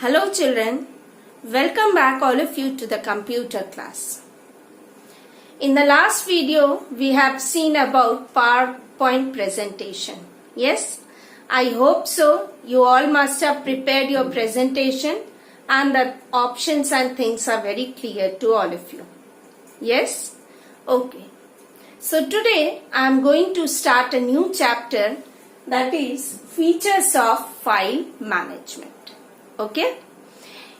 Hello children, welcome back all of you to the computer class. In the last video, we have seen about PowerPoint presentation. Yes, I hope so. You all must have prepared your presentation and the options and things are very clear to all of you. Yes? Okay. So today I am going to start a new chapter, that is features of file management. Okay?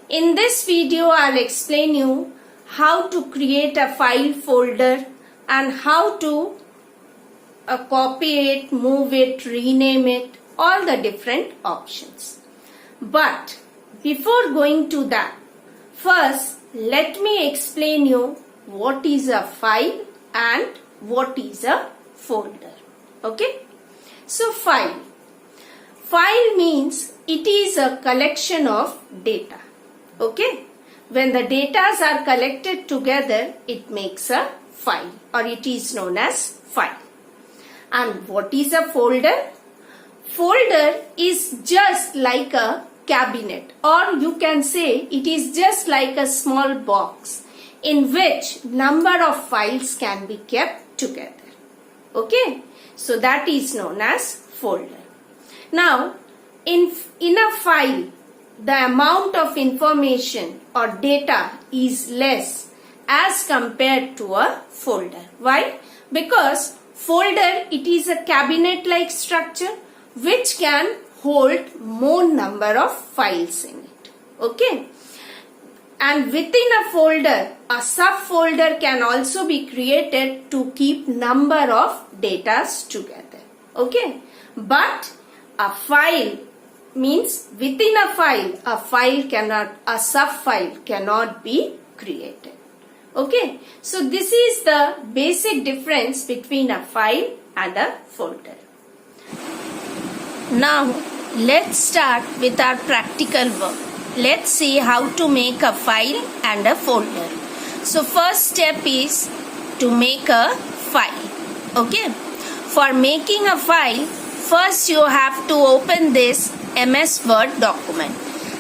In this video I'll explain you how to create a file folder and how to copy it, move it, rename it, all the different options. But before going to that, first let me explain you what is a file and what is a folder. Okay? So file. File means it is a collection of data. Okay? When the data are collected together, it makes a file or it is known as file. And what is a folder? Folder is just like a cabinet, or you can say it is just like a small box in which number of files can be kept together. Okay? So that is known as folder. Now, in a file, the amount of information or data is less as compared to a folder. Why? Because folder, it is a cabinet-like structure which can hold more number of files in it. Okay? And within a folder, a subfolder can also be created to keep number of datas together. Okay? But a file means within a subfile cannot be created. Okay? So this is the basic difference between a file and a folder. Now let's start with our practical work. Let's see how to make a file and a folder. So first step is to make a file. Okay? For making a file, first you have to open this MS Word document.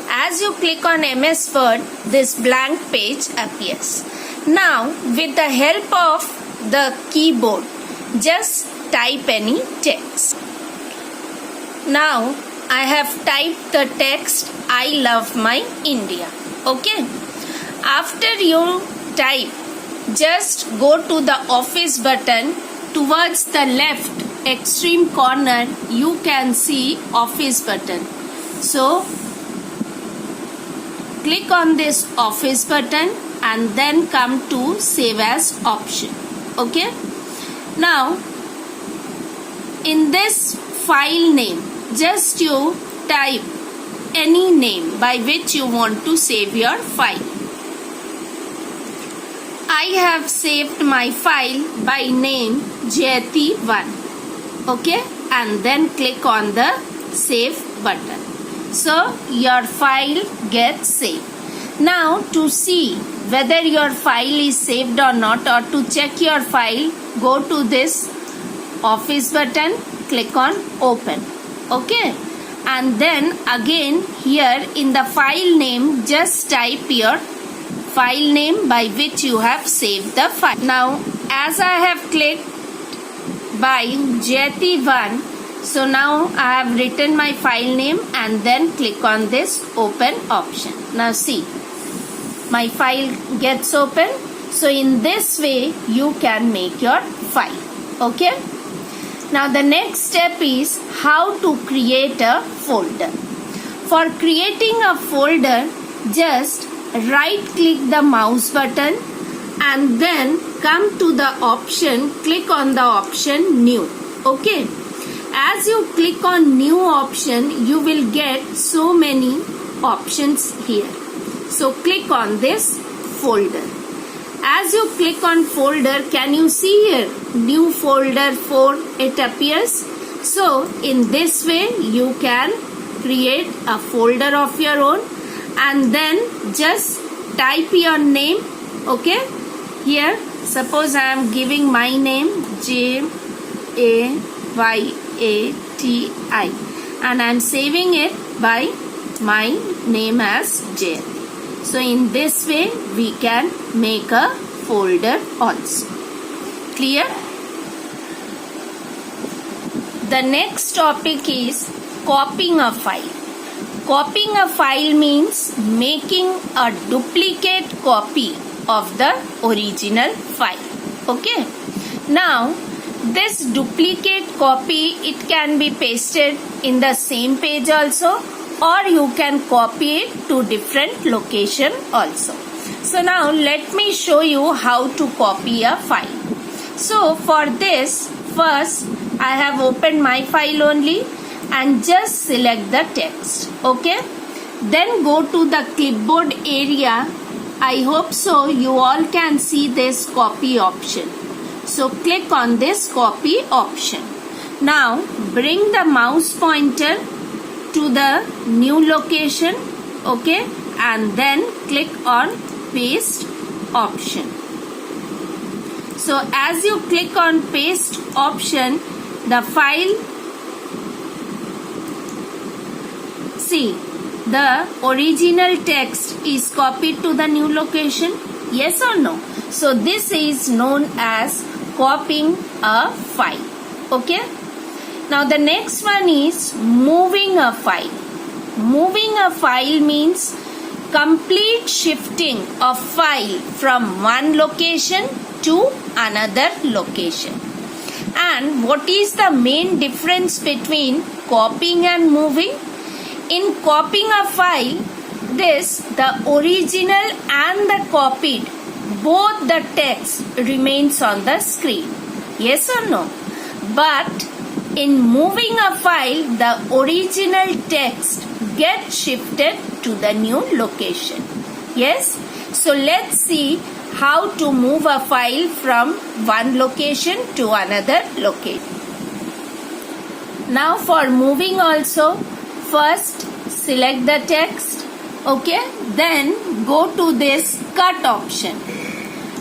As you click on MS Word, this blank page appears. Now, with the help of the keyboard, just type any text. Now, I have typed the text, I love my India. Okay? After you type, just go to the office button. Towards the left extreme corner, you can see office button. So, click on this office button and then come to save as option. Okay? Now, in this file name, just you type any name by which you want to save your file. I have saved my file by name Jayati1. Okay? And then click on the save button. So your file gets saved. Now to see whether your file is saved or not, or to check your file, go to this office button, click on open. Okay? And then again here in the file name, just type your file name by which you have saved the file. Now as I have clicked by Jayati1, so now I have written my file name and then click on this open option. Now see, my file gets open. So in this way you can make your file. Okay? Now the next step is how to create a folder. For creating a folder, just right click the mouse button and then come to the option, click on the option new. Okay? As you click on new option, you will get so many options here. So click on this folder. As you click on folder, can you see here new folder 4 it appears? So in this way you can create a folder of your own and then just type your name. Okay? Here suppose I am giving my name Jayati and I am saving it by my name as Jayanti. So in this way we can make a folder also. Clear? The next topic is copying a file. Copying a file means making a duplicate copy of the original file. Okay. Now this duplicate copy, it can be pasted in the same page also, or you can copy it to different location also. So now let me show you how to copy a file. So for this, first I have opened my file only and just select the text. Okay. Then go to the clipboard area. I hope so you all can see this copy option. So click on this copy option. Now bring the mouse pointer to the new location. Okay. And then click on paste option. So as you click on paste option, the file, see, the original text is copied to the new location. Yes or no? So this is known as copying a file. Okay. Now the next one is moving a file. Moving a file means complete shifting of file from one location to another location. And what is the main difference between copying and moving? In copying a file, the original and the copied, both the text remains on the screen. Yes or no? But in moving a file, the original text gets shifted to the new location. Yes? So let's see how to move a file from one location to another location. Now for moving also, first select the text. Okay. Then go to this cut option.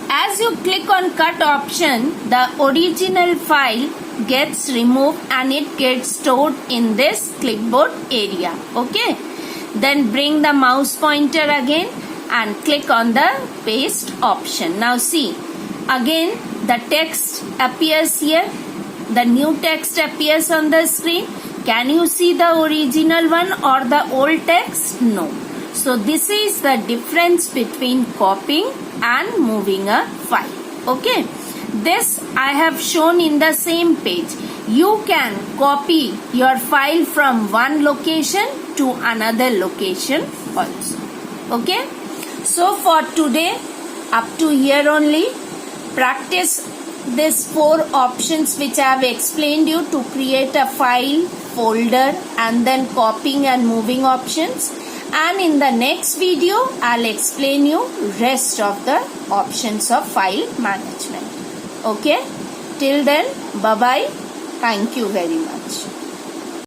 As you click on cut option, the original file gets removed and it gets stored in this clipboard area. Okay. Then bring the mouse pointer again and click on the paste option. Now see, again the text appears here. The new text appears on the screen. Can you see the original one or the old text? No. So this is the difference between copying and moving a file. Okay. This I have shown in the same page. You can copy your file from one location to another location also. Okay. So for today, up to here only, practice these 4 options which I have explained you to create a file, folder, and then copying and moving options. And in the next video, I'll explain you rest of the options of file management. Okay. Till then, bye-bye. Thank you very much.